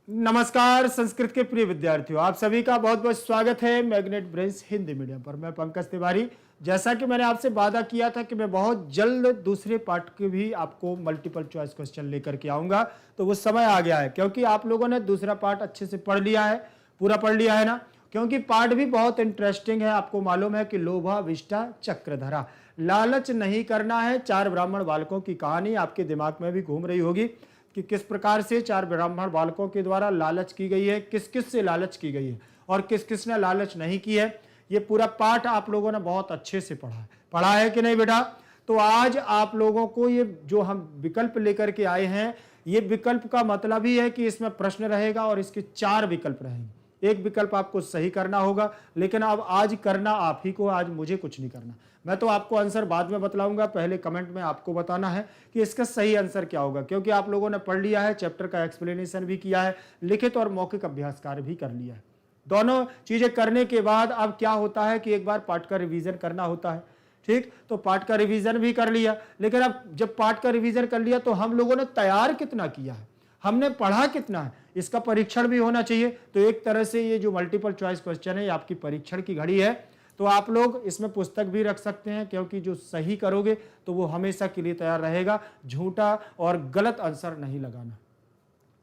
नमस्कार संस्कृत के प्रिय विद्यार्थियों, आप सभी का बहुत बहुत स्वागत है मैग्नेट ब्रेन्स हिंदी मीडियम पर। मैं पंकज तिवारी। जैसा कि मैंने आपसे वादा किया था कि मैं बहुत जल्द दूसरे पार्ट के भी आपको मल्टीपल चॉइस क्वेश्चन लेकर के आऊंगा, तो वो समय आ गया है क्योंकि आप लोगों ने दूसरा पार्ट अच्छे से पढ़ लिया है, पूरा पढ़ लिया है ना। क्योंकि पार्ट भी बहुत इंटरेस्टिंग है। आपको मालूम है कि लोभा विष्टा चक्रधरा, लालच नहीं करना है। चार ब्राह्मण बालकों की कहानी आपके दिमाग में भी घूम रही होगी कि किस प्रकार से चार ब्राह्मण बालकों के द्वारा लालच की गई है, किस किस से लालच की गई है और किस किस ने लालच नहीं की है। ये पूरा पाठ आप लोगों ने बहुत अच्छे से पढ़ा है कि नहीं बेटा। तो आज आप लोगों को ये जो हम विकल्प लेकर के आए हैं, ये विकल्प का मतलब ही है कि इसमें प्रश्न रहेगा और इसके चार विकल्प रहेंगे। एक विकल्प आपको सही करना होगा, लेकिन अब आज करना आप ही को, आज मुझे कुछ नहीं करना। मैं तो आपको आंसर बाद में बतलाऊंगा, पहले कमेंट में आपको बताना है कि इसका सही आंसर क्या होगा। क्योंकि आप लोगों ने पढ़ लिया है, चैप्टर का एक्सप्लेनेशन भी किया है, लिखित और मौखिक अभ्यास कार्य भी कर लिया है। दोनों चीजें करने के बाद अब क्या होता है कि एक बार पाठ का रिवीजन करना होता है। ठीक, तो पाठ का रिवीजन भी कर लिया, लेकिन अब जब पाठ का रिवीजन कर लिया तो हम लोगों ने तैयार कितना किया है, हमने पढ़ा कितना है, इसका परीक्षण भी होना चाहिए। तो एक तरह से ये जो मल्टीपल चॉइस क्वेश्चन है, ये आपकी परीक्षण की घड़ी है। तो आप लोग इसमें पुस्तक भी रख सकते हैं, क्योंकि जो सही करोगे तो वो हमेशा के लिए तैयार रहेगा। झूठा और गलत आंसर नहीं लगाना,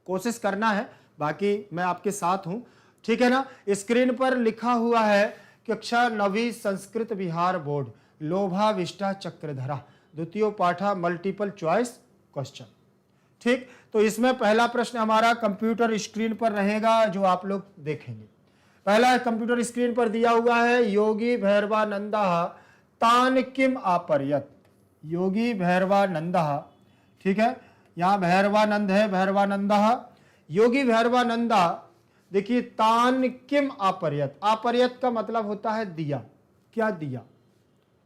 कोशिश करना है। बाकी मैं आपके साथ हूं, ठीक है ना। स्क्रीन पर लिखा हुआ है कक्षा 9वीं संस्कृत बिहार बोर्ड, लोभा विष्टा चक्रधरा, द्वितीय पाठा मल्टीपल चॉइस क्वेश्चन। ठीक, तो इसमें पहला प्रश्न हमारा कंप्यूटर स्क्रीन पर रहेगा, जो आप लोग देखेंगे। पहला कंप्यूटर स्क्रीन पर दिया हुआ है, योगी भैरवानंद तान किम आपर्यत। योगी भैरवानंद, ठीक है, यहां भैरवानंद है, भैरवानंद, योगी भैरवानंद। देखिए, तान किम आपर्यत, आपर्यत का मतलब होता है दिया। क्या दिया?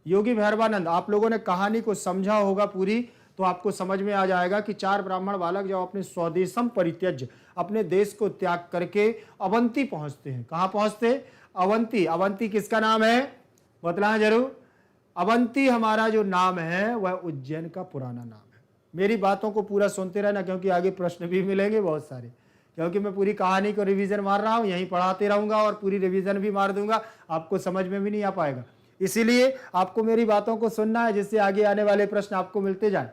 योगी भैरवानंद, आप लोगों ने कहानी को समझा होगा पूरी, तो आपको समझ में आ जाएगा कि चार ब्राह्मण बालक जब अपने स्वदेशम परित्यज्य, अपने देश को त्याग करके अवंती पहुंचते हैं। कहां पहुंचते? अवंती। अवंती किसका नाम है? बतलाएं जरूर। अवंती हमारा जो नाम है वह उज्जैन का पुराना नाम है। मेरी बातों को पूरा सुनते रहना, क्योंकि आगे प्रश्न भी मिलेंगे बहुत सारे। क्योंकि मैं पूरी कहानी को रिवीजन मार रहा हूं, यहीं पढ़ाते रहूंगा और पूरी रिवीजन भी मार दूंगा, आपको समझ में भी नहीं आ पाएगा। इसीलिए आपको मेरी बातों को सुनना है, जिससे आगे आने वाले प्रश्न आपको मिलते जाए।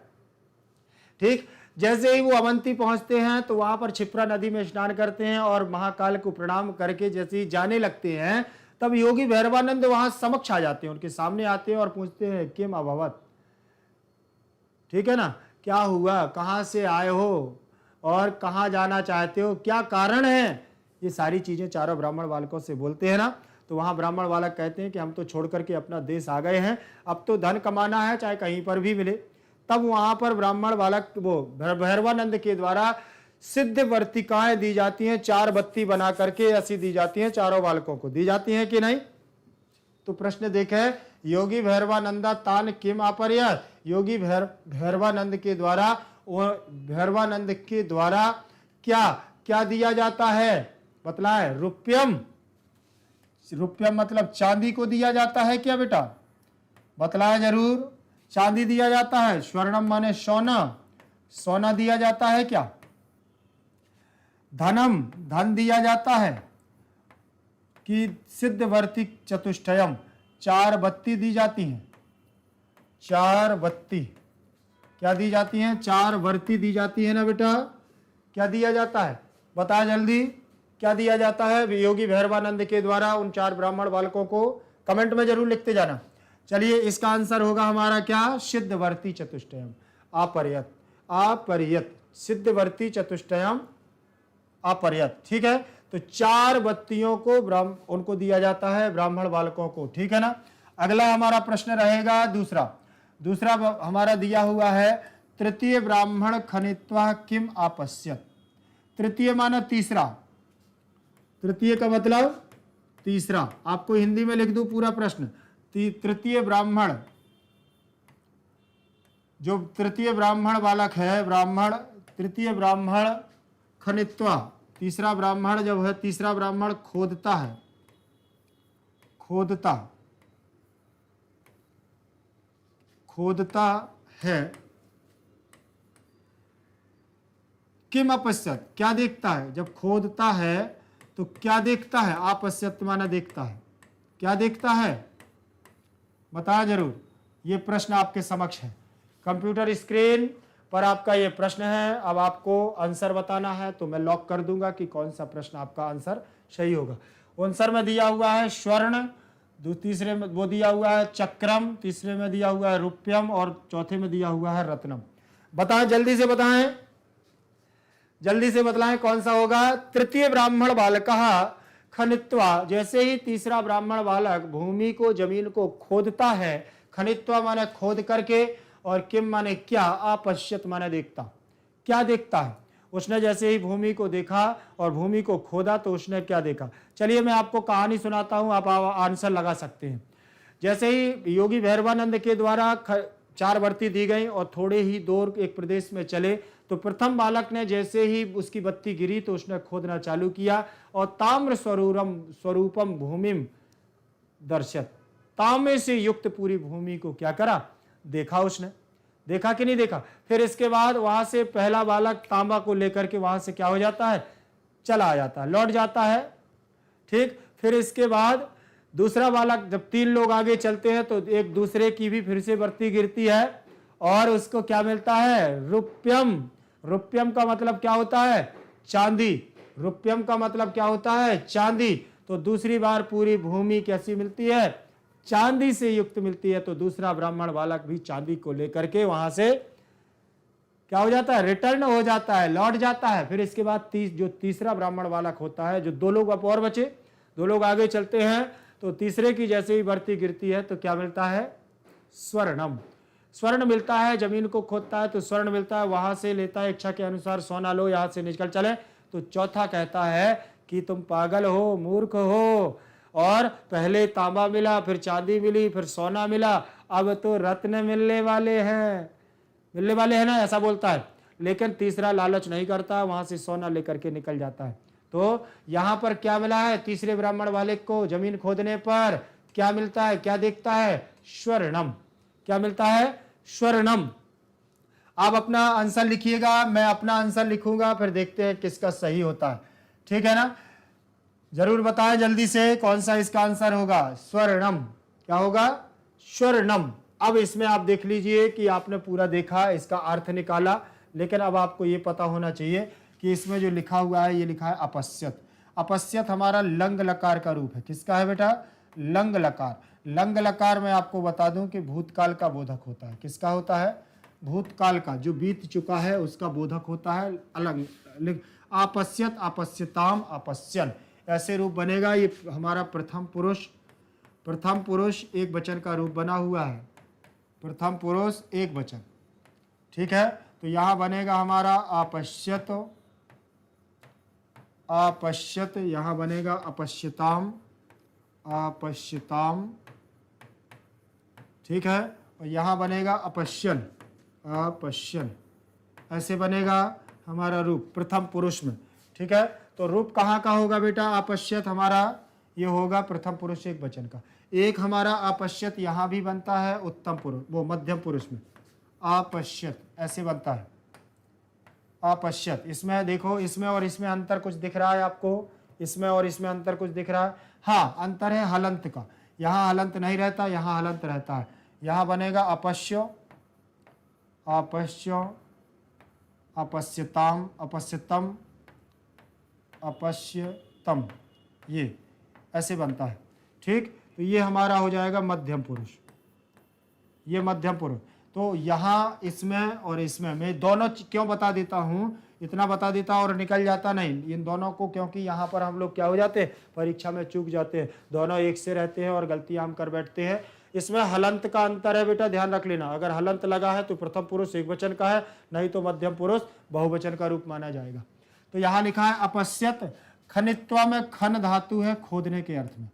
ठीक, जैसे ही वो अवंती पहुंचते हैं तो वहां पर क्षिप्रा नदी में स्नान करते हैं और महाकाल को प्रणाम करके जैसे ही जाने लगते हैं, तब योगी भैरवानंद वहां समक्ष आ जाते हैं, उनके सामने आते हैं और पूछते हैं किम अभवत। ठीक है ना, क्या हुआ, कहां से आए हो और कहां जाना चाहते हो, क्या कारण है। ये सारी चीजें चारों ब्राह्मण बालकों से बोलते हैं ना। तो वहां ब्राह्मण बालक कहते हैं कि हम तो छोड़ करके अपना देश आ गए हैं, अब तो धन कमाना है, चाहे कहीं पर भी मिले। तब वहां पर ब्राह्मण बालक वो भैरवानंद के द्वारा सिद्ध वर्तिकाएं दी जाती हैं, चार बत्ती बना करके ऐसी दी जाती हैं, चारों बालकों को दी जाती हैं कि नहीं। तो प्रश्न देखे, योगी भैरवानंदा तान किम आपर्यत, योगी भैरवानंद के द्वारा, भैरवानंद के द्वारा क्या क्या दिया जाता है, बतलाए। रुपयम, रुपयम मतलब चांदी को दिया जाता है क्या बेटा, बतलाया जरूर। चांदी दिया जाता है। स्वर्णम माने सोना, सोना दिया जाता है क्या। धनम, धन दिया जाता है। कि सिद्धवर्ती चतुष्टयम, चार बत्ती दी जाती हैं। चार बत्ती क्या दी जाती हैं, चार वर्ती दी जाती है ना बेटा। क्या दिया जाता है, बता जल्दी, क्या दिया जाता है योगी भैरवानंद के द्वारा उन चार ब्राह्मण बालकों को। कमेंट में जरूर लिखते जाना। चलिए, इसका आंसर होगा हमारा क्या, सिद्धवर्ती चतुष्टयम आपर्यत। आपर्यत, सिद्धवर्ती चतुष्टयम अपर्यत। ठीक है, तो चार बत्तियों को उनको दिया जाता है ब्राह्मण बालकों को। ठीक है ना। अगला हमारा प्रश्न रहेगा दूसरा। दूसरा हमारा दिया हुआ है, तृतीय ब्राह्मण खनित्वा किम आपश्यत। तृतीय माना तीसरा, तृतीय का मतलब तीसरा। आपको हिंदी में लिख दूं पूरा प्रश्न। तृतीय ब्राह्मण, जो तृतीय ब्राह्मण बालक है, ब्राह्मण तृतीय ब्राह्मण खनित्वा, तीसरा ब्राह्मण जब है, तीसरा ब्राह्मण खोदता है, खोदता खोदता है किम अपश्यत, क्या देखता है? जब खोदता है तो क्या देखता है? अपश्यत माना देखता है, क्या देखता है? बताया जरूर। ये प्रश्न आपके समक्ष है, कंप्यूटर स्क्रीन पर आपका ये प्रश्न है। अब आपको आंसर बताना है, तो मैं लॉक कर दूंगा कि कौन सा प्रश्न आपका आंसर सही होगा। आंसर में दिया हुआ है स्वर्ण, तीसरे में वो दिया हुआ है चक्रम, तीसरे में दिया हुआ है रुप्यम और चौथे में दिया हुआ है रत्नम। बताएं, जल्दी से बताएं, जल्दी से बतलाएं कौन सा होगा। तृतीय ब्राह्मण बालकः खनित्वा, जैसे ही तीसरा ब्राह्मण बालक भूमि को, जमीन को खोदता है, खनित्वा माने खोद करके, और किम माने क्या, अपश्यत माने देखता, क्या देखता है? उसने जैसे ही भूमि को देखा और भूमि को खोदा तो उसने क्या देखा? चलिए मैं आपको कहानी सुनाता हूं, आप आंसर लगा सकते हैं। जैसे ही योगी भैरवानंद के द्वारा 4 बत्ती दी गई और थोड़े ही दूर एक प्रदेश में चले, तो प्रथम बालक ने जैसे ही उसकी बत्ती गिरी तो उसने खोदना चालू किया और ताम्र स्वरूपम भूमिम दर्शत, तांबे से युक्त पूरी भूमि को क्या करा? देखा उसने। देखा कि नहीं देखा? फिर इसके बाद वहां से पहला बालक तांबा को लेकर के वहां से क्या हो जाता है? चला जाता है, लौट जाता है। ठीक, फिर इसके बाद दूसरा बालक, जब 3 लोग आगे चलते हैं तो एक दूसरे की भी फिर से बत्ती गिरती है और उसको क्या मिलता है? रुप्यम। रुप्यम का मतलब क्या होता है? चांदी। रुप्यम का मतलब क्या होता है? चांदी। तो दूसरी बार पूरी भूमि कैसी मिलती है? चांदी से युक्त मिलती है। तो दूसरा ब्राह्मण बालक भी चांदी को लेकर के वहां से क्या हो जाता है? रिटर्न हो जाता है, लौट जाता है। फिर इसके बाद जो तीसरा ब्राह्मण बालक होता है, जो 2 लोग अब और बचे, 2 लोग आगे चलते हैं, तो तीसरे की जैसे ही बत्ती गिरती है तो क्या मिलता है? स्वर्णम। स्वर्ण मिलता है, जमीन को खोदता है तो स्वर्ण मिलता है, वहां से लेता है इच्छा के अनुसार, सोना लो, यहां से निकल चले। तो चौथा कहता है कि तुम पागल हो, मूर्ख हो, और पहले तांबा मिला, फिर चांदी मिली, फिर सोना मिला, अब तो रत्न मिलने वाले हैं, मिलने वाले हैं ना, ऐसा बोलता है। लेकिन तीसरा लालच नहीं करता, वहां से सोना लेकर के निकल जाता है। तो यहां पर क्या मिला है? तीसरे ब्राह्मण वाले को जमीन खोदने पर क्या मिलता है? क्या देखता है? स्वर्णम। क्या मिलता है? स्वर्णम। आप अपना आंसर लिखिएगा, मैं अपना आंसर लिखूंगा, फिर देखते हैं किसका सही होता है। ठीक है ना? जरूर बताएं जल्दी से कौन सा इसका आंसर होगा। स्वर्णम। क्या होगा? स्वर्णम। अब इसमें आप देख लीजिए कि आपने पूरा देखा, इसका अर्थ निकाला, लेकिन अब आपको ये पता होना चाहिए कि इसमें जो लिखा हुआ है, ये लिखा है अपश्यत। अपश्यत हमारा लंग लकार का रूप है। किसका है बेटा? लंग लकार। लंग लकार में आपको बता दूं कि भूतकाल का बोधक होता है। किसका होता है? भूतकाल का, जो बीत चुका है उसका बोधक होता है। अलग अपश्यत, अपश्यताम, अपश्यन, ऐसे रूप बनेगा। ये हमारा प्रथम पुरुष एक वचन का रूप बना हुआ है। प्रथम पुरुष एक वचन। ठीक है, तो यहां बनेगा हमारा अपश्यत, अपश्यत, यहां बनेगा अपश्यताम, अपश्यताम। ठीक है, और यहां बनेगा अपश्यन, अपश्यन, ऐसे बनेगा हमारा रूप प्रथम पुरुष में। ठीक है, तो रूप कहाँ का होगा बेटा? अपश्यत हमारा ये होगा प्रथम पुरुष एक वचन का। एक हमारा अपश्यत यहाँ भी बनता है उत्तम पुरुष, वो मध्यम पुरुष में अपश्यत ऐसे बनता है। अपश्यत, इसमें देखो, इसमें और इसमें अंतर कुछ दिख रहा है आपको? इसमें और इसमें अंतर कुछ दिख रहा है? हाँ, अंतर है हलंत का। यहाँ हलंत नहीं रहता, यहाँ हलंत रहता है। यहाँ बनेगा अपश्य, अपश्य, अपश्यताम, अपश्यतम, अपश्यतम, ये ऐसे बनता है। ठीक, तो ये हमारा हो जाएगा मध्यम पुरुष, ये मध्यम पुरुष। तो यहाँ इसमें और इसमें मैं दोनों क्यों बता देता हूँ, इतना बता देता और निकल जाता नहीं इन दोनों को, क्योंकि यहाँ पर हम लोग क्या हो जाते हैं, परीक्षा में चूक जाते हैं। दोनों एक से रहते हैं और गलतियाँ हम कर बैठते हैं। इसमें हलंत का अंतर है बेटा, ध्यान रख लेना। अगर हलंत लगा है तो प्रथम पुरुष एक वचन का है, नहीं तो मध्यम पुरुष बहुवचन का रूप माना जाएगा। तो यहाँ लिखा है अपश्यत। खनित्वा में खन धातु है खोदने के अर्थ में,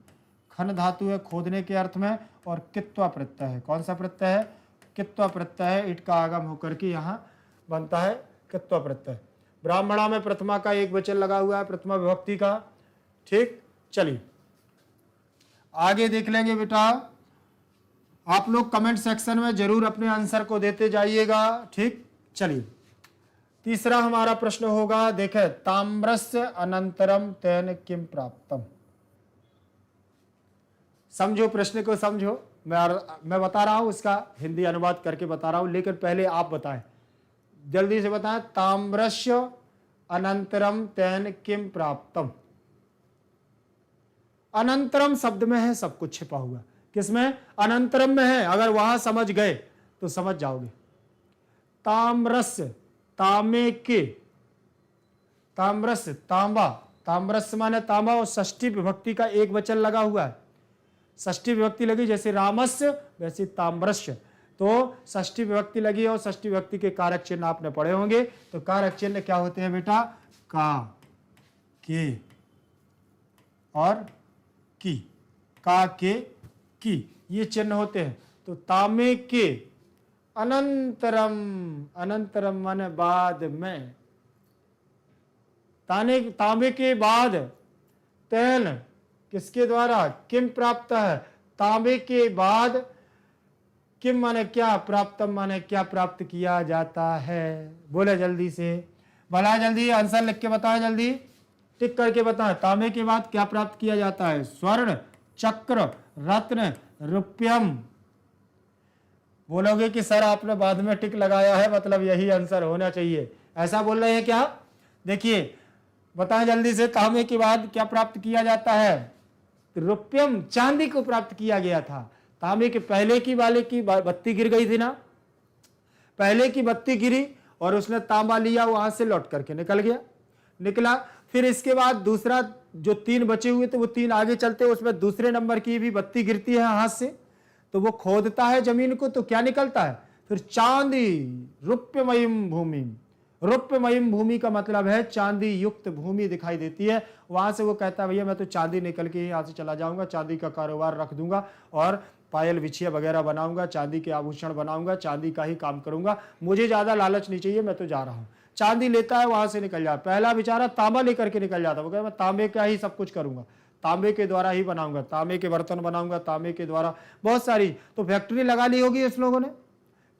खन धातु है खोदने के अर्थ में, और कित्वा प्रत्यय है। कौन सा प्रत्यय है? कित्वा प्रत्यय है। इट का आगम होकर के यहाँ बनता है कित्वा प्रत्यय। ब्राह्मणा में प्रथमा का एक वचन लगा हुआ है, प्रथमा विभक्ति का। ठीक, चलिए आगे देख लेंगे बेटा। आप लोग कमेंट सेक्शन में जरूर अपने आंसर को देते जाइएगा। ठीक, चलिए तीसरा हमारा प्रश्न होगा, देखें, ताम्रस्य अनंतरम तेन किम प्राप्तम। समझो, प्रश्न को समझो। मैं बता रहा हूं, उसका हिंदी अनुवाद करके बता रहा हूं, लेकिन पहले आप बताएं, जल्दी से बताएं। ताम्रस्य अनंतरम तेन किम प्राप्तम। अनंतरम शब्द में है सब कुछ छिपा हुआ। किसमें? अनंतरम में है। अगर वहां समझ गए तो समझ जाओगे। ताम्रस्य, तांबे के, ताम्रस्य तांबा, ताम्रस्य माने तांबा, और षष्ठी विभक्ति का एक वचन लगा हुआ है। षष्ठी विभक्ति लगी, जैसे रामस्य वैसे ताम्रस्य, तो षष्ठी विभक्ति लगी और षष्ठी विभक्ति के कारक चिन्ह आपने पढ़े होंगे। तो कारक चिन्ह क्या होते हैं बेटा? का, के और की। का, के, की, ये चिन्ह होते हैं। तो तांबे के अनंतरम, अनंतरम माने बाद में, तांबे के बाद, तेन किसके द्वारा? किम प्राप्त है, तांबे के बाद, किम माने क्या, प्राप्तम माने क्या प्राप्त किया जाता है। बोले जल्दी से, भला जल्दी आंसर लिख के बताएं, जल्दी टिक करके बताएं। तांबे के बाद क्या प्राप्त किया जाता है? स्वर्ण, चक्र, रत्न, रुपयम। बोलोगे कि सर आपने बाद में टिक लगाया है, मतलब यही आंसर होना चाहिए, ऐसा बोल रहे हैं क्या? देखिए बताएं जल्दी से, तांबे के बाद क्या प्राप्त किया जाता है? रुपयम, चांदी को प्राप्त किया गया था। तांबे के पहले की वाले की बत्ती गिर गई थी ना, पहले की बत्ती गिरी और उसने तांबा लिया, वहां से लौट करके निकला। फिर इसके बाद दूसरा जो 3 बचे हुए थे, वो 3 आगे चलते, उसमें दूसरे नंबर की भी बत्ती गिरती है हाथ से, तो वो खोदता है जमीन को, तो क्या निकलता है? फिर चांदी, रुपयमयीम भूमि। रुपयमयीम भूमि का मतलब है चांदी युक्त भूमि दिखाई देती है। वहां से वो कहता है भैया मैं तो चांदी निकल के यहाँ से चला जाऊंगा, चांदी का कारोबार रख दूंगा और पायल बिछिया वगैरह बनाऊंगा, चांदी के आभूषण बनाऊंगा, चांदी का ही काम करूंगा, मुझे ज्यादा लालच नहीं चाहिए, मैं तो जा रहा हूं। चांदी लेता है, वहां से निकल जाता। पहला बेचारा तांबा लेकर के निकल जाता, वो कहता मैं तांबे का ही सब कुछ करूंगा, तांबे के द्वारा ही बनाऊंगा, तांबे के बर्तन बनाऊंगा, तांबे के द्वारा बहुत सारी तो फैक्ट्री लगा ली होगी इस लोगों ने,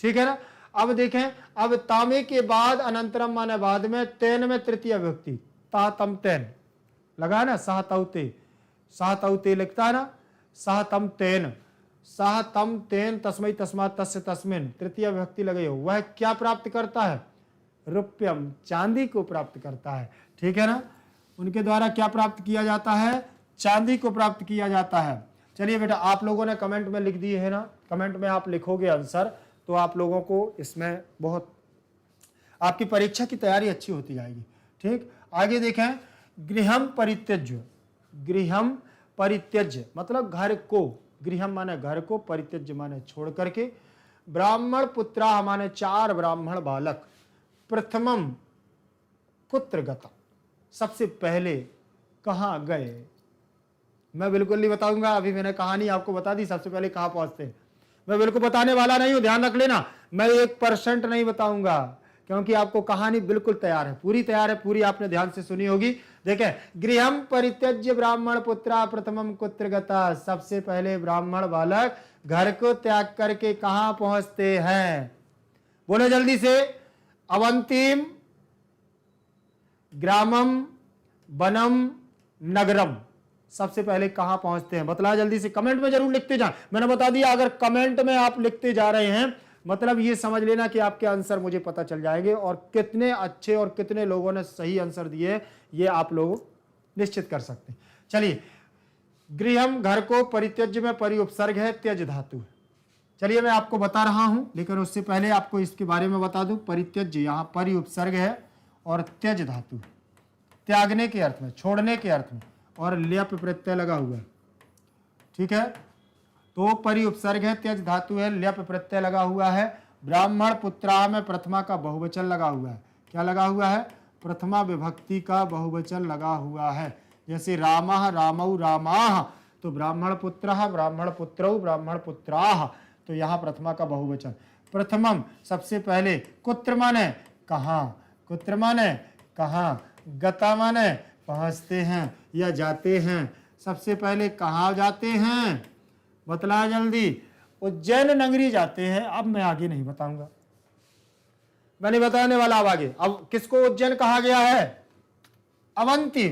ठीक है ना। अब देखें, अब तांबे के बाद अनंतरम माने बाद में, तेन में तृतीय विभक्ति, तातम तेन लगा ना, सहतौते, सहतौते लिखता है ना, सहतम तेन, सहतम तेन तस्मै तस्मात् तस्य तस्मिन्, तृतीय विभक्ति लगे हो। वह क्या प्राप्त करता है? रुपयम, चांदी को प्राप्त करता है, ठीक है ना। उनके द्वारा क्या प्राप्त किया जाता है? चांदी को प्राप्त किया जाता है। चलिए बेटा, आप लोगों ने कमेंट में लिख दिए है ना, कमेंट में आप लिखोगे आंसर, तो आप लोगों को इसमें बहुत, आपकी परीक्षा की तैयारी अच्छी होती जाएगी। ठीक, आगे देखें, गृहम परित्यज्य। गृहम परित्यज्य मतलब घर को, गृहम माने घर को, परित्यज्य माने छोड़ करके। ब्राह्मण पुत्रा माने 4 ब्राह्मण बालक। प्रथमम कुत्र गता, सबसे पहले कहां गए? मैं बिल्कुल नहीं बताऊंगा, अभी मैंने कहानी आपको बता दी, सबसे पहले कहां पहुंचते हैं। मैं बिल्कुल बताने वाला नहीं हूं, ध्यान रख लेना, मैं 1% नहीं बताऊंगा, क्योंकि आपको कहानी बिल्कुल तैयार है, पूरी तैयार है, पूरी आपने ध्यान से सुनी होगी। देखें, गृहम परित्यज्य ब्राह्मण पुत्रा प्रथमम कुत्र गता, सबसे पहले ब्राह्मण बालक घर को त्याग करके कहां पहुंचते हैं? बोलो जल्दी से। अवंतीम, ग्रामम, वनम, नगरम, सबसे पहले कहां पहुंचते हैं? बतला जल्दी से, कमेंट में जरूर लिखते जाएं। मैंने बता दिया, अगर कमेंट में आप लिखते जा रहे हैं मतलब ये समझ लेना कि आपके आंसर मुझे पता चल जाएंगे, और कितने अच्छे और कितने लोगों ने सही आंसर दिए ये आप लोग निश्चित कर सकते हैं। चलिए, गृहम घर को, परित्यज्य में परि उपसर्ग है, त्यज धातु है। चलिए मैं आपको बता रहा हूं, लेकिन उससे पहले आपको इसके बारे में बता दूं। परित्यज्य यहां परि उपसर्ग है और त्यज धातु, त्यागने के अर्थ में, छोड़ने के अर्थ में, और ल्यप प्रत्यय लगा हुआ है, ठीक है। तो परि उपसर्ग है, त्यज धातु है, ल्यप प्रत्यय लगा हुआ है। ब्राह्मण पुत्रा में प्रथमा का बहुवचन लगा हुआ है। क्या लगा हुआ है? प्रथमा विभक्ति का बहुवचन लगा हुआ है। जैसे रामः, रामौ, रामाः, तो ब्राह्मण पुत्रः, ब्राह्मण पुत्रौ, ब्राह्मण पुत्राः, तो यहाँ प्रथमा का बहुवचन। प्रथमम सबसे पहले, कुत्र माने कहाँ, कुत्र माने कहाँ, गता माने पहुँचते हैं या जाते हैं। सबसे पहले कहाँ जाते हैं? बतला जल्दी। उज्जैन नगरी जाते हैं। अब मैं आगे नहीं बताऊंगा, मैं नहीं बताने वाला अब आगे। अब किसको उज्जैन कहा गया है? अवंती।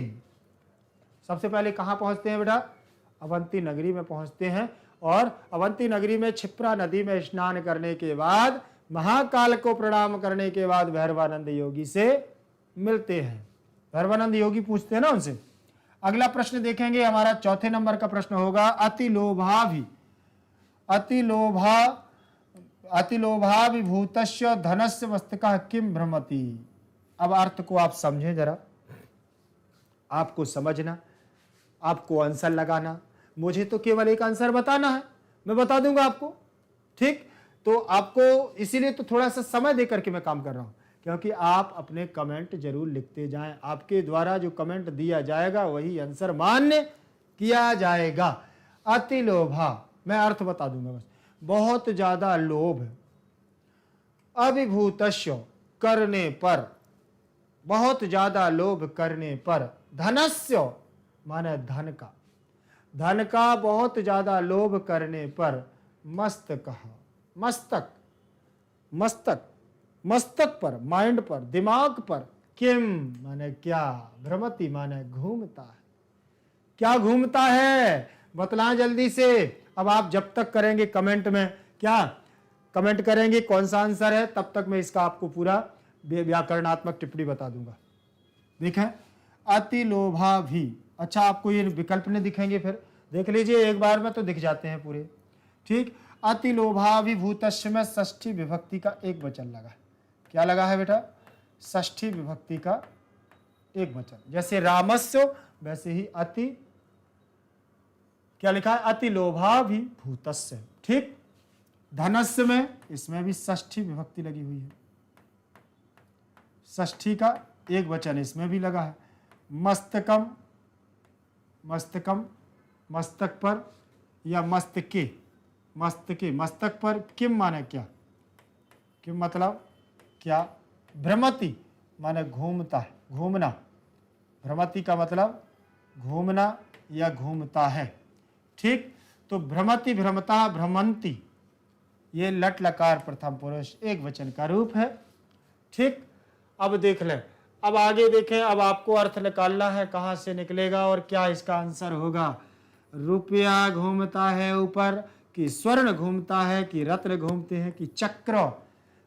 सबसे पहले कहां पहुंचते हैं बेटा? अवंती नगरी में पहुंचते हैं, और अवंती नगरी में क्षिप्रा नदी में स्नान करने के बाद, महाकाल को प्रणाम करने के बाद भैरवानंद योगी से मिलते हैं। भैरवानंद योगी पूछते हैं ना उनसे। अगला प्रश्न देखेंगे, हमारा चौथे नंबर का प्रश्न होगा, अति लोभा विभूतस्य धनस्य मस्तकः किम भ्रमति। अब अर्थ को आप समझें जरा, आपको समझना, आपको आंसर लगाना, मुझे तो केवल एक आंसर बताना है, मैं बता दूंगा आपको। ठीक, तो आपको इसीलिए तो थोड़ा सा समय देकर के मैं काम कर रहा हूं, क्योंकि आप अपने कमेंट जरूर लिखते जाएं। आपके द्वारा जो कमेंट दिया जाएगा वही आंसर मान्य किया जाएगा। अति लोभा, मैं अर्थ बता दूंगा बस। बहुत ज्यादा लोभ, अभिभूतस्य करने पर, बहुत ज्यादा लोभ करने पर, धनस्य माने धन का, धन का बहुत ज्यादा लोभ करने पर, मस्तकः, मस्तक, मस्तक, मस्तक पर, माइंड पर, दिमाग पर, किम माने क्या, भ्रमति माने घूमता है। क्या घूमता है? बतलाएं जल्दी से। अब आप जब तक करेंगे कमेंट में, क्या कमेंट करेंगे कौन सा आंसर है, तब तक मैं इसका आपको पूरा व्याकरणात्मक टिप्पणी बता दूंगा। देखें, अति लोभा भी, अच्छा आपको ये विकल्प नहीं दिखेंगे, फिर देख लीजिए एक बार में तो दिख जाते हैं पूरे। ठीक, अति लोभाभिभूतस्य में षष्ठी विभक्ति का एक वचन लगा है। क्या लगा है बेटा? षष्ठी विभक्ति का एक वचन। जैसे रामस्य, वैसे ही अति, क्या लिखा है? अति लोभाभिभूतस्य। ठीक, धनस्य में, इसमें भी षष्ठी विभक्ति लगी हुई है, षष्ठी का एक वचन इसमें भी लगा है। मस्तकम, मस्तकम, मस्तक पर या मस्तके, मस्तके, मस्तक पर, किम माने क्या, किम मतलब क्या, भ्रमति माने घूमता है, घूमना, भ्रमति का मतलब घूमना या घूमता है। ठीक, तो भ्रमति, भ्रमता, भ्रमंती, ये लट लकार प्रथम पुरुष एक वचन का रूप है। ठीक, अब देख लें, अब आगे देखें, अब आपको अर्थ निकालना है कहां से निकलेगा और क्या इसका आंसर होगा। रुपया घूमता है ऊपर, कि स्वर्ण घूमता है, कि रत्न घूमते हैं, कि चक्र।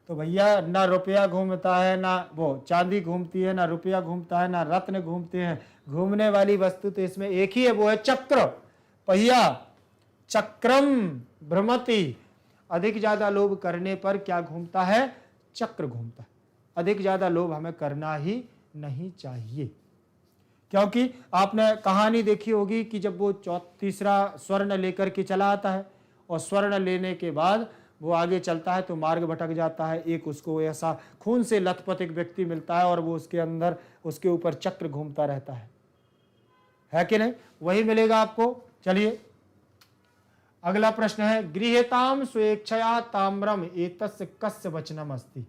तो भैया ना रुपया घूमता है, ना वो चांदी घूमती है, ना रुपया घूमता है, ना रत्न घूमते हैं। घूमने वाली वस्तु तो इसमें एक ही है, वो है चक्र, पहिया। चक्रम भ्रमति, अधिक ज्यादा लोभ करने पर क्या घूमता है? चक्र घूमता है। अधिक ज्यादा लोभ हमें करना ही नहीं चाहिए, क्योंकि आपने कहानी देखी होगी कि जब वो तीसरा स्वर्ण लेकर के चला आता है, और स्वर्ण लेने के बाद वो आगे चलता है तो मार्ग भटक जाता है। एक उसको ऐसा खून से लथपथ एक व्यक्ति मिलता है, और वो उसके अंदर, उसके ऊपर चक्र घूमता रहता है कि नहीं? वही मिलेगा आपको। चलिए अगला प्रश्न है, गृह्यताम स्वेच्छया ताम्रम एतस्य कस्य वचनम अस्ति।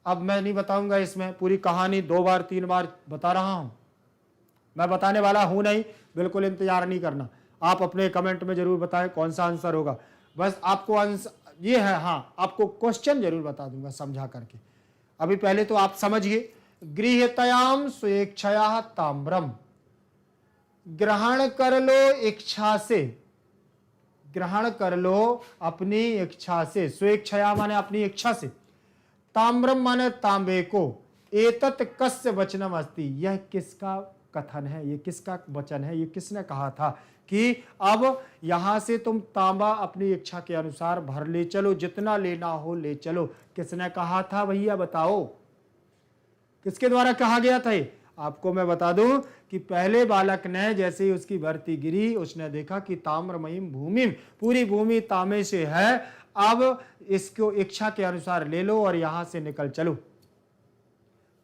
अब मैं नहीं बताऊंगा, इसमें पूरी कहानी 2 बार 3 बार बता रहा हूं, मैं बताने वाला हूं नहीं, बिल्कुल इंतजार नहीं करना। आप अपने कमेंट में जरूर बताएं कौन सा आंसर होगा। बस आपको आंसर ये है, हाँ आपको क्वेश्चन जरूर बता दूंगा समझा करके। अभी पहले तो आप समझिए, गृह्यतयाम स्वेच्छया ताम्रम, ग्रहण कर लो इच्छा से, ग्रहण कर लो अपनी इच्छा से, स्वेच्छया माने अपनी इच्छा से, ताम्रम माने तांबे को, एतत् कस्य वचनम अस्ति, यह किसका कथन है, ये किसका वचन है, ये किसने कहा था कि अब यहां से तुम तांबा अपनी इच्छा के अनुसार भर ले चलो, जितना लेना हो ले चलो। किसने कहा था भैया बताओ, किसके द्वारा कहा गया था ये? आपको मैं बता दूं कि पहले बालक ने जैसे ही उसकी भर्ती गिरी, उसने देखा कि ताम्रमयीम भूमिम, पूरी भूमि तांबे से है, अब इसको इच्छा के अनुसार ले लो और यहां से निकल चलो।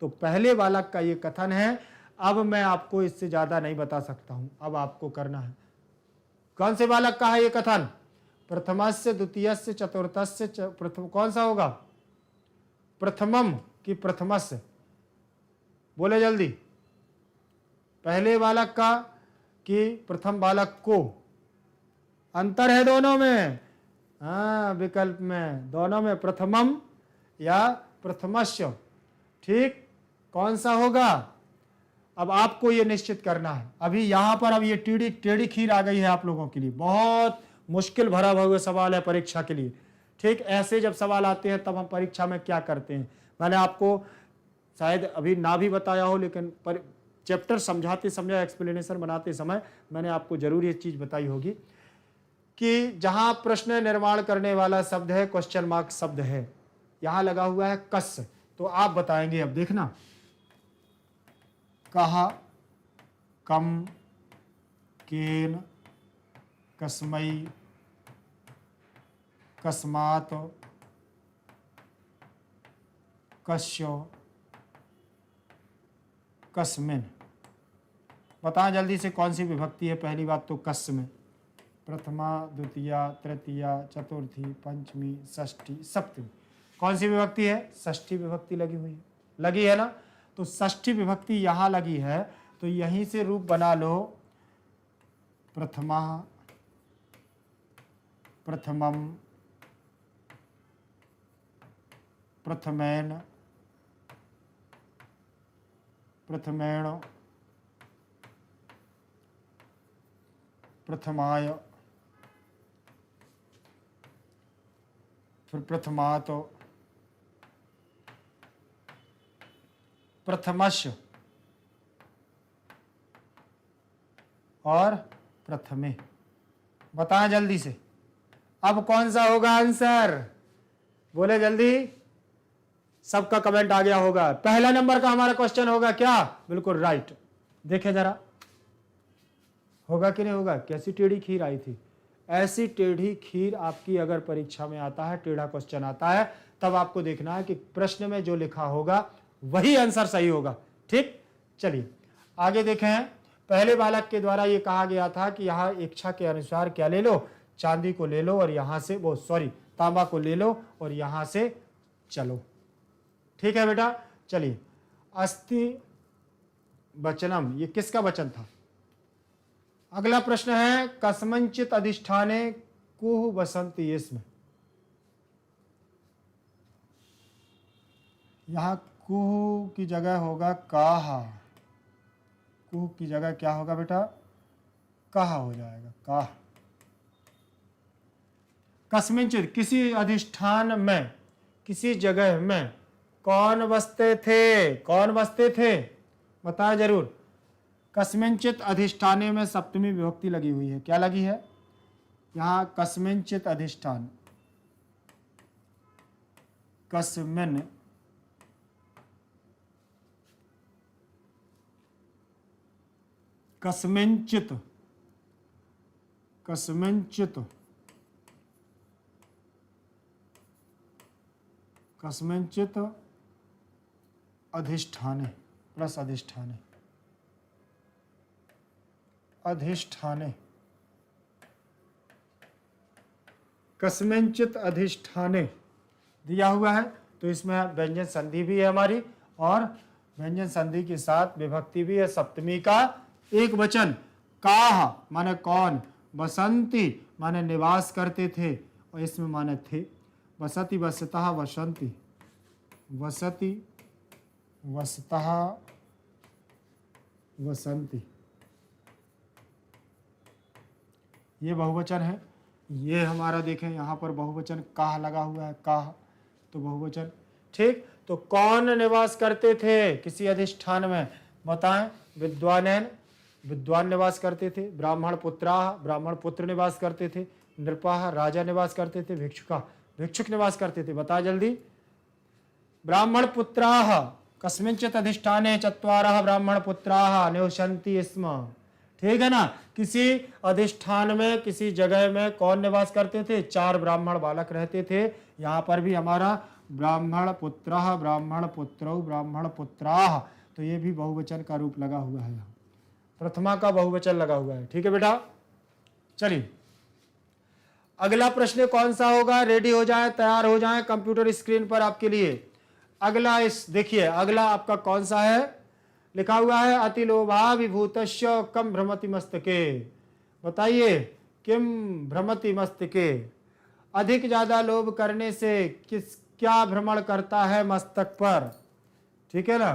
तो पहले बालक का ये कथन है। अब मैं आपको इससे ज्यादा नहीं बता सकता हूं, अब आपको करना है। कौन से बालक का है ये कथन? प्रथमस्य, द्वितीयस्य, चतुर्थस्य, प्रथम कौन सा होगा? प्रथमम कि प्रथमस्य? बोले जल्दी। पहले बालक का कि प्रथम बालक को? अंतर है दोनों में, हाँ विकल्प में, दोनों में प्रथमम या प्रथमस्य। ठीक, कौन सा होगा? अब आपको ये निश्चित करना है। अभी यहां पर अब ये टेढ़ी खीर आ गई है आप लोगों के लिए, बहुत मुश्किल भरा हुआ सवाल है परीक्षा के लिए। ठीक, ऐसे जब सवाल आते हैं तब हम परीक्षा में क्या करते हैं, मैंने आपको शायद अभी ना भी बताया हो, लेकिन चैप्टर समझाते समय, एक्सप्लेनेशन बनाते समय मैंने आपको जरूर ये चीज बताई होगी कि जहां प्रश्न निर्माण करने वाला शब्द है, क्वेश्चन मार्क शब्द है, यहां लगा हुआ है कस। तो आप बताएंगे, अब देखना, कहा, कम, केन, कस्मई, कस्मात, कस्य, कस्मिन। बताएं जल्दी से कौन सी विभक्ति है। पहली बात तो कस में, प्रथमा, द्वितीया, तृतीया, चतुर्थी, पंचमी, षष्ठी, सप्तमी। कौन सी विभक्ति है? षष्ठी विभक्ति लगी हुई है, लगी है ना। तो षष्ठी विभक्ति यहां लगी है, तो यहीं से रूप बना लो, प्रथमा, प्रथमम, प्रथमेन, प्रथमेण, प्रथमाय, फिर प्रथमात, प्रथमश और प्रथमे। बताएं जल्दी से, अब कौन सा होगा आंसर? बोले जल्दी, सबका कमेंट आ गया होगा। पहला नंबर का हमारा क्वेश्चन होगा क्या? बिल्कुल राइट। देखें जरा, होगा कि नहीं होगा? कैसी टेढ़ी खीर आई थी। ऐसी टेढ़ी खीर आपकी अगर परीक्षा में आता है, टेढ़ा क्वेश्चन आता है, तब आपको देखना है कि प्रश्न में जो लिखा होगा वही आंसर सही होगा। ठीक, चलिए आगे देखें। पहले बालक के द्वारा ये कहा गया था कि यहाँ इच्छा के अनुसार क्या ले लो, चांदी को ले लो और यहां से तांबा को ले लो और यहां से चलो। ठीक है बेटा, चलिए। अस्ति वचनम, ये किसका वचन था? अगला प्रश्न है, कस्मंचित अधिष्ठाने कुह वसंति इसमें। यहां कुह की जगह होगा काहा, कुह की जगह क्या होगा बेटा? कहा हो जाएगा, काह। कस्मिंचित, किसी अधिष्ठान में, किसी जगह में कौन बसते थे? कौन बसते थे? बताया जरूर। कस्मिंचित अधिष्ठाने में सप्तमी विभक्ति लगी हुई है। क्या लगी है? यहां कस्मिंचित अधिष्ठान, कस्मिन, कस्मिंचित, कस्मिंचित, कस्मिंचित अधिष्ठाने प्लस अधिष्ठाने, अधिष्ठाने, कस्मिंचित अधिष्ठाने दिया हुआ है, तो इसमें व्यंजन संधि भी है हमारी, और व्यंजन संधि के साथ विभक्ति भी है, सप्तमी का एक वचन। काह माने कौन, बसंती माने निवास करते थे, और इसमें माने थे। वसति वसतः वसंती, वसति वसतः वसंती, ये बहुवचन है। ये हमारा देखें यहाँ पर बहुवचन काह लगा हुआ है, काह तो बहुवचन। ठीक, तो कौन निवास करते थे किसी अधिष्ठान में? बताएं। विद्वानैन, विद्वान निवास करते थे। ब्राह्मण पुत्राः, ब्राह्मण पुत्र निवास करते थे। नृपाः, राजा निवास करते थे। भिक्षुका, भिक्षुक निवास करते थे। बता जल्दी। ब्राह्मण पुत्राः कस्मिंचित अधिष्ठाने चत्वारः ब्राह्मण पुत्राः निवसन्ति स्म। ठीक है ना, किसी अधिष्ठान में, किसी जगह में कौन निवास करते थे? 4 ब्राह्मण बालक रहते थे। यहाँ पर भी हमारा ब्राह्मण पुत्रः, ब्राह्मण पुत्रौ, ब्राह्मण पुत्राः, तो ये भी बहुवचन का रूप लगा हुआ है, यहाँ प्रथमा का बहुवचन लगा हुआ है। ठीक है बेटा, चलिए अगला प्रश्न कौन सा होगा? रेडी हो जाए, तैयार हो जाए कंप्यूटर स्क्रीन पर आपके लिए। अगला देखिए, अगला आपका कौन सा है? लिखा हुआ है अति लोभा विभूतस्य कम भ्रमति मस्तके। बताइए, किम भ्रमति मस्तके, अधिक ज्यादा लोभ करने से क्या भ्रमण करता है मस्तक पर? ठीक है ना,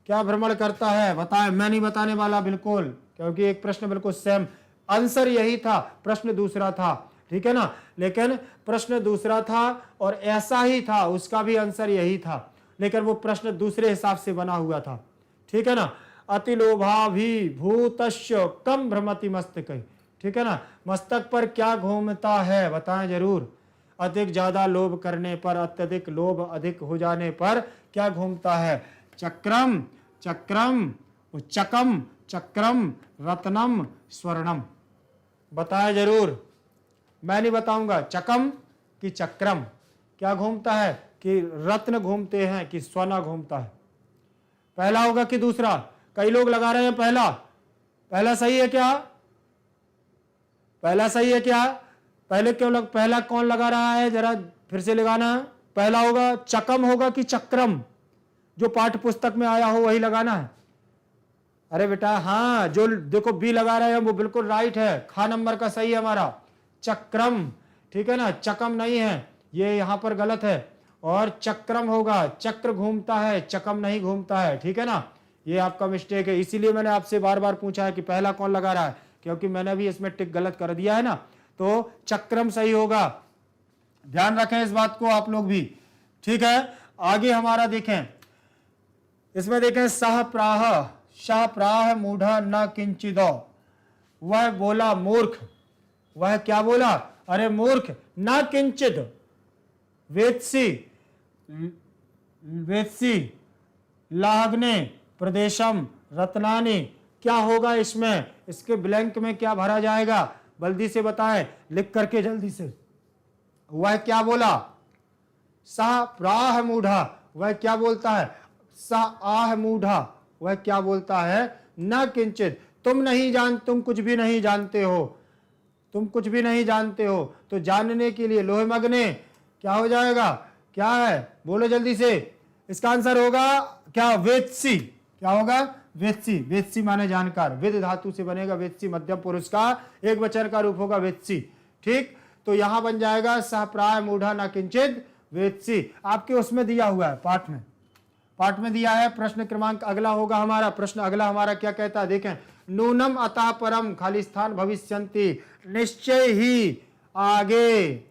क्या भ्रमण करता है बताएं। मैं नहीं बताने वाला बिल्कुल, क्योंकि एक प्रश्न बिल्कुल सेम, आंसर यही था, प्रश्न दूसरा था। ठीक है ना, लेकिन प्रश्न दूसरा था और ऐसा ही था, उसका भी आंसर यही था, लेकिन वो प्रश्न दूसरे हिसाब से बना हुआ था। ठीक है ना, अति लोभाभि भूतस्य कम भ्रमति मस्तक। ठीक है ना, मस्तक पर क्या घूमता है बताएं जरूर। अधिक ज्यादा लोभ करने पर, अत्यधिक लोभ अधिक हो जाने पर क्या घूमता है? चक्रम, चक्रम, चकम, चक्रम, रत्नम, स्वर्णम। बताएं जरूर, मैं नहीं बताऊंगा। चकम कि चक्रम, क्या घूमता है? कि रत्न घूमते हैं कि सोना घूमता है? पहला होगा कि दूसरा? कई लोग लगा रहे हैं पहला। पहला सही है क्या? पहला सही है क्या? पहले क्यों पहला कौन लगा रहा है, जरा फिर से लगाना। पहला होगा चकम होगा कि चक्रम? जो पाठ्य पुस्तक में आया हो वही लगाना है। अरे बेटा हाँ, जो देखो बी लगा रहे हैं वो बिल्कुल राइट है, खा नंबर का सही है हमारा, चक्रम। ठीक है ना, चकम नहीं है, ये यहां पर गलत है, और चक्रम होगा, चक्र घूमता है, चकम नहीं घूमता है। ठीक है ना, ये आपका मिस्टेक है, इसीलिए मैंने आपसे बार बार पूछा है कि पहला कौन लगा रहा है, क्योंकि मैंने भी इसमें टिक गलत कर दिया है ना। तो चक्रम सही होगा, ध्यान रखें इस बात को आप लोग भी। ठीक है, आगे हमारा देखें, इसमें देखें सह प्राह, शाह प्राह मूढ़ न किंचिदो। वह बोला मूर्ख, वह क्या बोला? अरे मूर्ख, न किंचित, वेत्सी, वेत्सी लाग्ने प्रदेशम रत्नानि। क्या होगा इसमें? इसके ब्लैंक में क्या भरा जाएगा? जल्दी से बताएं, लिख करके जल्दी से। वह क्या बोला? सा प्राह मूढ़ा, वह क्या बोलता है? सा आह मूढ़ा, वह क्या बोलता है? न किंचित, तुम नहीं जान, तुम कुछ भी नहीं जानते हो, तुम कुछ भी नहीं जानते हो। तो जानने के लिए लोहे मग्ने क्या हो जाएगा? क्या है बोलो जल्दी से। इसका आंसर होगा क्या? वेत्सी। क्या होगा? वेत्सी। वेत्सी माने जानकार, वेद धातु से बनेगा वेत्सी, मध्यम पुरुष का एक वचन का रूप होगा वेत्सी। ठीक, तो यहां बन जाएगा सह प्राय मूढ़ा न किंचित वेत्सी। आपके उसमें दिया हुआ है, पाठ में, पाठ में दिया है। प्रश्न क्रमांक अगला होगा हमारा, प्रश्न अगला हमारा क्या कहता है देखें। नूनम अतः परम खाली स्थान भविष्यन्ति, निश्चय ही आगे,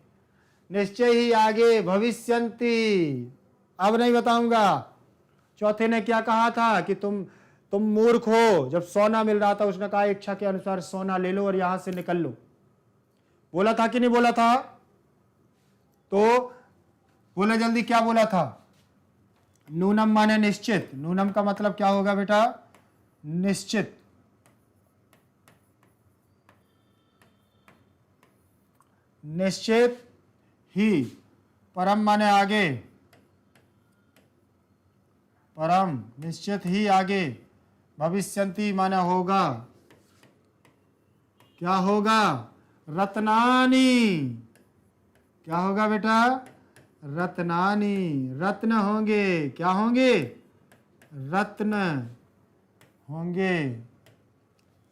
निश्चय ही आगे भविष्यन्ति। अब नहीं बताऊंगा। चौथे ने क्या कहा था कि तुम मूर्ख हो। जब सोना मिल रहा था उसने कहा इच्छा के अनुसार सोना ले लो और यहां से निकल लो। बोला था कि नहीं बोला था? तो बोले जल्दी, क्या बोला था? नूनम माने निश्चित, नूनम का मतलब क्या होगा बेटा? निश्चित। निश्चित ही, परम माने आगे, परम निश्चित ही आगे, भविष्यन्ति माने होगा, क्या होगा? रत्नानि। क्या होगा बेटा? रत्नानि, रत्न होंगे। क्या होंगे? रत्न होंगे,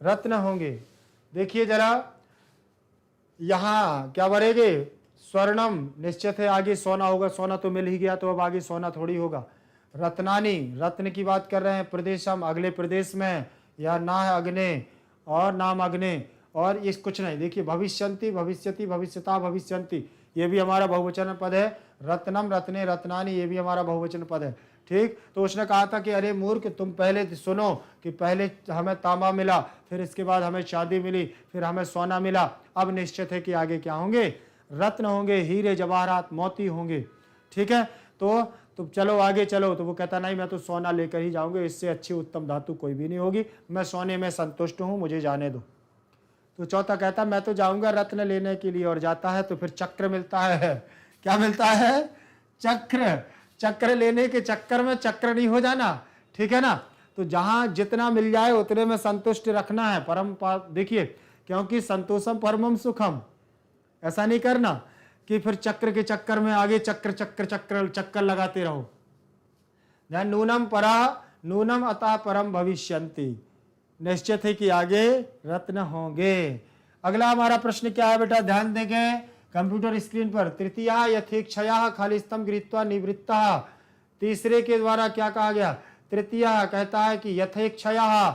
रत्न होंगे। देखिए जरा, यहां क्या भरेंगे? स्वर्णम, निश्चित है आगे सोना होगा, सोना तो मिल ही गया, तो अब आगे सोना थोड़ी होगा। रत्नानि, रत्न की बात कर रहे हैं। प्रदेशम, अगले प्रदेश में, या ना है अग्ने और नाम अग्ने, और ये कुछ नहीं। देखिए भविष्यन्ति, भविष्यति, भविष्यता, भविष्यन्ति, ये भी हमारा बहुवचन पद है। रत्नम, रत्ने, रत्नानि, ये भी हमारा बहुवचन पद है। ठीक, तो उसने कहा था कि अरे मूर्ख, तुम पहले सुनो कि पहले हमें तांबा मिला, फिर इसके बाद हमें चांदी मिली, फिर हमें सोना मिला, अब निश्चित है कि आगे क्या होंगे? रत्न होंगे, हीरे जवाहरात मोती होंगे। ठीक है, तो चलो आगे चलो। तो वो कहता नहीं, मैं तो सोना लेकर ही जाऊंगा, इससे अच्छी उत्तम धातु कोई भी नहीं होगी, मैं सोने में संतुष्ट हूं, मुझे जाने दो। तो चौथा कहता मैं तो जाऊंगा रत्न लेने के लिए, और जाता है तो फिर चक्र मिलता है। क्या मिलता है? चक्र। चक्र लेने के चक्कर में चक्र नहीं हो जाना। ठीक है ना, तो जहां जितना मिल जाए उतने में संतुष्ट रखना है। परम, देखिए, क्योंकि संतोषम परमम सुखम, ऐसा नहीं करना कि फिर चक्र के चक्कर में आगे चक्र चक्र चक्र चक्कर लगाते रहो। नूनम परा, नूनम अतः परम भविष्यन्ति, निश्चित है कि आगे रत्न होंगे। अगला हमारा प्रश्न क्या है बेटा? ध्यान देंगे, कंप्यूटर स्क्रीन पर तृतीया यथेक्षया खालिस्तम गृहीत्वा निवृत्तः, तीसरे के द्वारा क्या कहा गया, तृतीया कहता है कि यथेक्षया,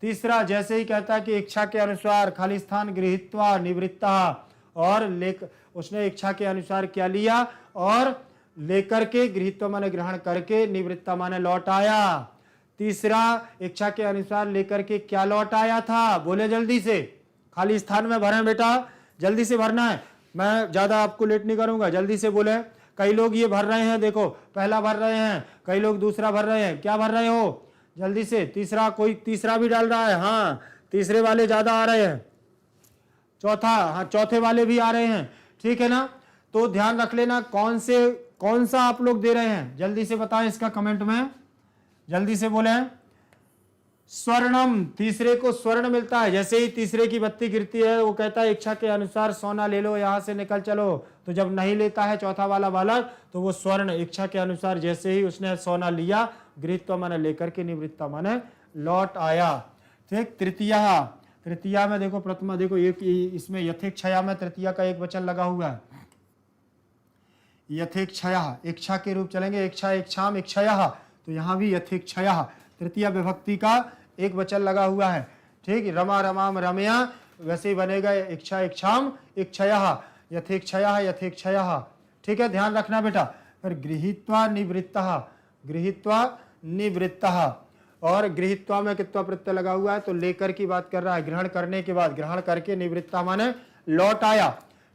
तीसरा जैसे ही कहता है कि इच्छा के अनुसार खालिस्थान गृहीत्वा निवृत्तः, और उसने इच्छा के अनुसार क्या लिया और लेकर के, गृहीत्वा माने ग्रहण करके, निवृत्ता माने लौट आया। तीसरा इच्छा के अनुसार लेकर के क्या लौट आया था, बोले जल्दी से, खाली स्थान में भरें बेटा, जल्दी से भरना है, मैं ज्यादा आपको लेट नहीं करूंगा, जल्दी से बोले। कई लोग ये भर रहे हैं, देखो पहला भर रहे हैं, कई लोग दूसरा भर रहे हैं, क्या भर रहे हो जल्दी से, तीसरा, कोई तीसरा भी डाल रहा है, हाँ तीसरे वाले ज्यादा आ रहे हैं, चौथा, हाँ चौथे वाले भी आ रहे हैं, ठीक है ना। तो ध्यान रख लेना कौन सा आप लोग दे रहे हैं, जल्दी से बताएं इसका कमेंट में, जल्दी से बोले। स्वर्णम, तीसरे को स्वर्ण मिलता है, जैसे ही तीसरे की बत्ती गिरती है वो कहता है इच्छा के अनुसार सोना ले लो, यहां से निकल चलो, तो जब नहीं लेता है चौथा वाला बालक तो वो स्वर्ण इच्छा के अनुसार जैसे ही उसने सोना लिया, गृहीत्वा माने लेकर के, निवृत्ता माने लौट आया। ठीक, तृतीया में देखो, प्रथमा देखो, एक इसमें यथेक्षया में तृतीया का एक वचन लगा हुआ है, यथेक्षया, इच्छा के रूप चलेंगे, इच्छा इच्छाम इच्छया, तो यहाँ भी यथेक्षया तृतीया विभक्ति का एक वचन लगा हुआ है। ठीक, रमा रमाम रमया, वैसे ही बनेगा इच्छा इच्छाम इच्छया, यथेक्षया यथेक्षया। ठीक है, ध्यान रखना बेटा। फिर गृहीत्वा निवृत्तः, गृहीत्वा निवृत्तः, और गृहीत्वा में कित्वा प्रत्यय लगा हुआ है तो लेकर की बात कर रहा है, ग्रहण करने के बाद, ग्रहण करके निवृत्ता माने लौट आया।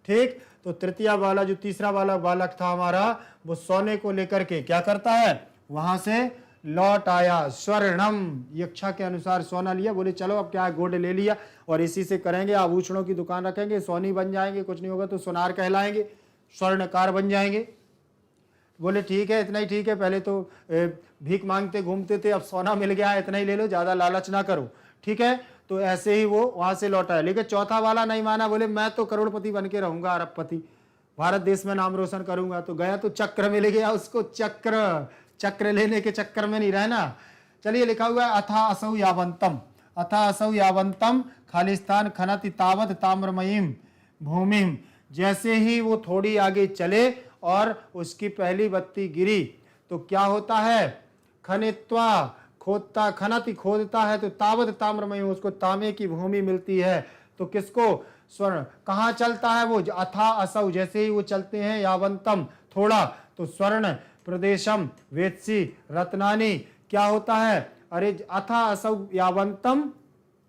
ठीक, तो तृतीया वाला जो तीसरा वाला बालक था हमारा, वो सोने को लेकर के क्या करता है, वहां से लौट आया। स्वर्णम, इच्छा के अनुसार सोना लिया, बोले चलो अब क्या है, गोल्ड ले लिया और इसी से करेंगे, आभूषणों की दुकान रखेंगे, सोनी बन जाएंगे, कुछ नहीं होगा तो सोनार कहलाएंगे, स्वर्णकार बन जाएंगे। बोले ठीक है, इतना ही ठीक है, पहले तो भीख मांगते घूमते थे, अब सोना मिल गया है, इतना ही ले लो, ज्यादा लालच ना करो। ठीक है, तो ऐसे ही वो वहां से लौटा है। लेकिन चौथा वाला नहीं माना, बोले मैं तो करोड़पति बन के रहूंगा, अरबपति, भारत देश में नाम रोशन करूंगा। तो गया तो चक्र मिल गया उसको, चक्र लेने के चक्कर में नहीं रहना। चलिए, लिखा हुआ है अथा असौ यावंतम, अथा असौ यावंतम खालिस्तान खनति तावत ताम्रमयीम भूमिम, जैसे ही वो थोड़ी आगे चले और उसकी पहली बत्ती गिरी तो क्या होता है, खनित्वा, खोदता, खनति खोदता है, तो तावत ताम्रमयीम, उसको तांबे की भूमि मिलती है। तो किसको, स्वर्ण। कहाँ चलता है वो, अथा असौ, जैसे ही वो चलते हैं, यावंतम थोड़ा, तो स्वर्ण, प्रदेशम वेत्सी रत्नानी, क्या होता है, अरे अथा असौ यावंतम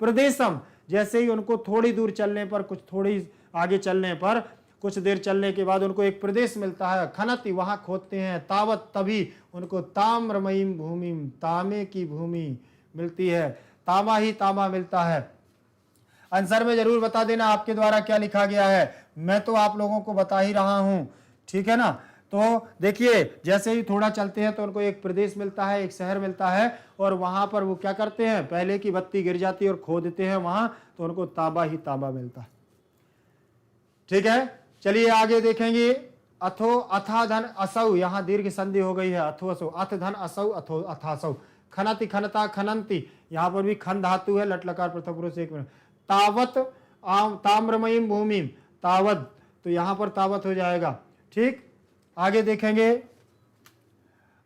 प्रदेशम, जैसे ही उनको थोड़ी दूर चलने पर, कुछ थोड़ी आगे चलने पर, कुछ देर चलने के बाद उनको एक प्रदेश मिलता है, खनति, वहां खोदते हैं, तावत, तभी उनको ताम्रमयीम भूमि, तांबे की भूमि मिलती है, तांबा ही तांबा मिलता है। आंसर में जरूर बता देना आपके द्वारा क्या लिखा गया है, मैं तो आप लोगों को बता ही रहा हूं, ठीक है ना। तो देखिए, जैसे ही थोड़ा चलते हैं तो उनको एक प्रदेश मिलता है, एक शहर मिलता है, और वहां पर वो क्या करते हैं, पहले की बत्ती गिर जाती है और खोदते हैं वहां, तो उनको तांबा ही तांबा मिलता है। ठीक है, चलिए आगे देखेंगे। अथो अथा धन असौ, यहाँ दीर्घ संधि हो गई है, अथो असौ, अथ धन असौ, अथो अथासौ, खनति खनता खनंती, यहाँ पर भी खन धातु है, लट लकार प्रथम पुरुष एक मिनट, तावत ताम्रमयीम भूमि, तावत, तो यहाँ पर तावत हो जाएगा। ठीक, आगे देखेंगे।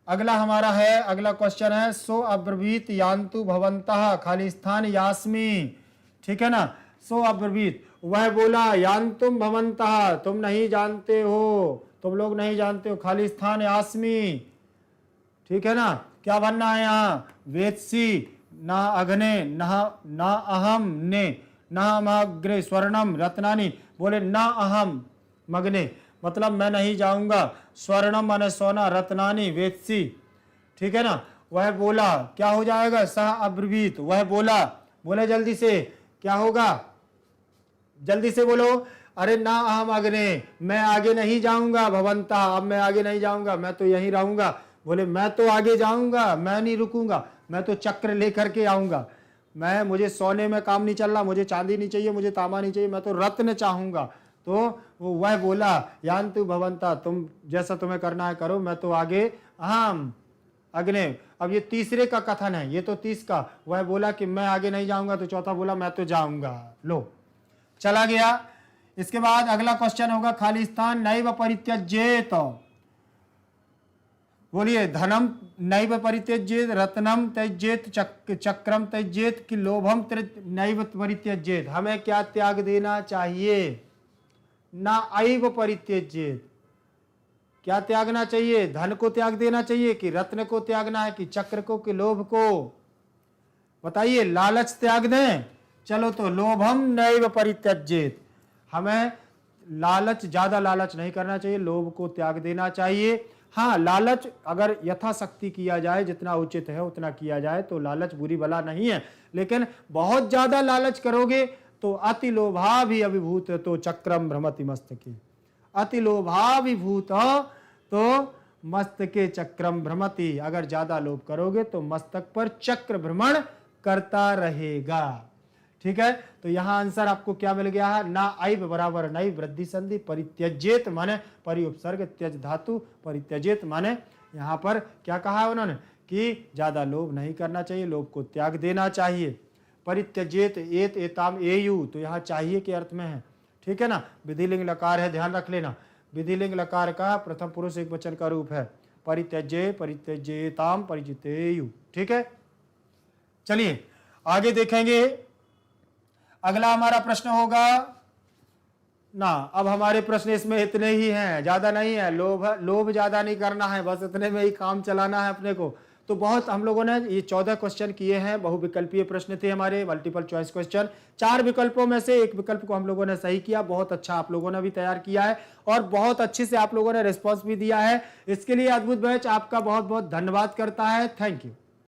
अगला हमारा है, अगला क्वेश्चन है, सो अब्रवीत यान्तु भवन्तः खालिस्थान यास्मी। ठीक है ना, सो अब्रवीत, वह बोला, यान्तुम भवन्तः, तुम नहीं जानते हो, तुम लोग नहीं जानते हो, खालिस्थान यास्मी। ठीक है ना, क्या बनना है यहाँ, वेत्सी, ना अग्ने, ना अहम ने, ना मग्रे स्वर्णम रत्नानी, बोले ना अहम मग्ने, मतलब मैं नहीं जाऊंगा, स्वर्णम माने सोना, रत्नानी वेत्सी। ठीक है ना, वह बोला, क्या हो जाएगा, सह अब्रवीत, वह बोला, बोले जल्दी से, क्या होगा, जल्दी से बोलो, अरे ना अहम अग्ने, मैं आगे नहीं जाऊंगा, भवंता, अब मैं आगे नहीं जाऊंगा, मैं तो यहीं रहूंगा। बोले मैं तो आगे जाऊंगा, मैं नहीं रुकूंगा, मैं तो चक्र लेकर के आऊंगा, मुझे सोने में काम नहीं चल रहा, मुझे चांदी नहीं चाहिए, मुझे तांबा नहीं चाहिए, मैं तो रत्न चाहूंगा। तो वो वह बोला, यान्तु भवंता, तुम जैसा तुम्हें करना है करो, मैं तो आगे अहम अग्ने। अब ये तीसरे का कथन है, ये तो 30 का, वह बोला कि मैं आगे नहीं जाऊंगा, तो चौथा बोला मैं तो जाऊंगा। लो, चला गया। इसके बाद अगला क्वेश्चन होगा खाली स्थान नैव परित्यज्येत। बोलिए, धनम नैव परित्यज्येत, रत्नम त्यज्येत, चक्रम त्यज्येत कि लोभम नैव परित्यज्येत। हमें क्या त्याग देना चाहिए? ना ऐव परित्यज्येत। क्या त्यागना चाहिए? धन को त्याग देना चाहिए कि रत्न को त्यागना है कि चक्र को कि लोभ को? बताइए, लालच त्याग दें? चलो तो लोभम नैव परित्यज्येत। हमें लालच, ज्यादा लालच नहीं करना चाहिए, लोभ को त्याग देना चाहिए। हाँ, लालच अगर यथाशक्ति किया जाए, जितना उचित है उतना किया जाए तो लालच बुरी बला नहीं है, लेकिन बहुत ज्यादा लालच करोगे तो अति लोभा भी अभिभूत तो चक्रम भ्रमति मस्तके। अति लोभाभिभूत तो मस्तके चक्रम भ्रमति। अगर ज्यादा लोभ करोगे तो मस्तक पर चक्र भ्रमण करता रहेगा। ठीक है, तो यहां आंसर आपको क्या मिल गया है? ना ऐव बराबर नहीं, वृद्धि संधि, परित्यज्येत माने परि उपसर्ग, त्यज धातु, परित्यज्येत माने यहां पर क्या कहा है उन्होंने कि ज्यादा लोभ नहीं करना चाहिए, लोभ को त्याग देना चाहिए। परित्यज्येत एत एताम एयु, तो यहाँ चाहिए के अर्थ में है। ठीक है ना, विधिलिंग लकार है, ध्यान रख लेना। विधिलिंग लकार का प्रथम पुरुष एक वचन का रूप है। परित्यज्ये, परित्यज्येताम, परिचितेयु। ठीक है, चलिए आगे देखेंगे। अगला हमारा प्रश्न होगा ना, अब हमारे प्रश्न इसमें इतने ही हैं, ज्यादा नहीं है। लोभ ज्यादा नहीं करना है, बस इतने में ही काम चलाना है अपने को। तो बहुत हम लोगों ने ये 14 क्वेश्चन किए हैं, बहुविकल्पीय प्रश्न थे हमारे, मल्टीपल चॉइस क्वेश्चन। 4 विकल्पों में से एक विकल्प को हम लोगों ने सही किया। बहुत अच्छा आप लोगों ने भी तैयार किया है और बहुत अच्छे से आप लोगों ने रिस्पॉन्स भी दिया है। इसके लिए अद्भुत बैच आपका बहुत बहुत धन्यवाद करता है। Thank you.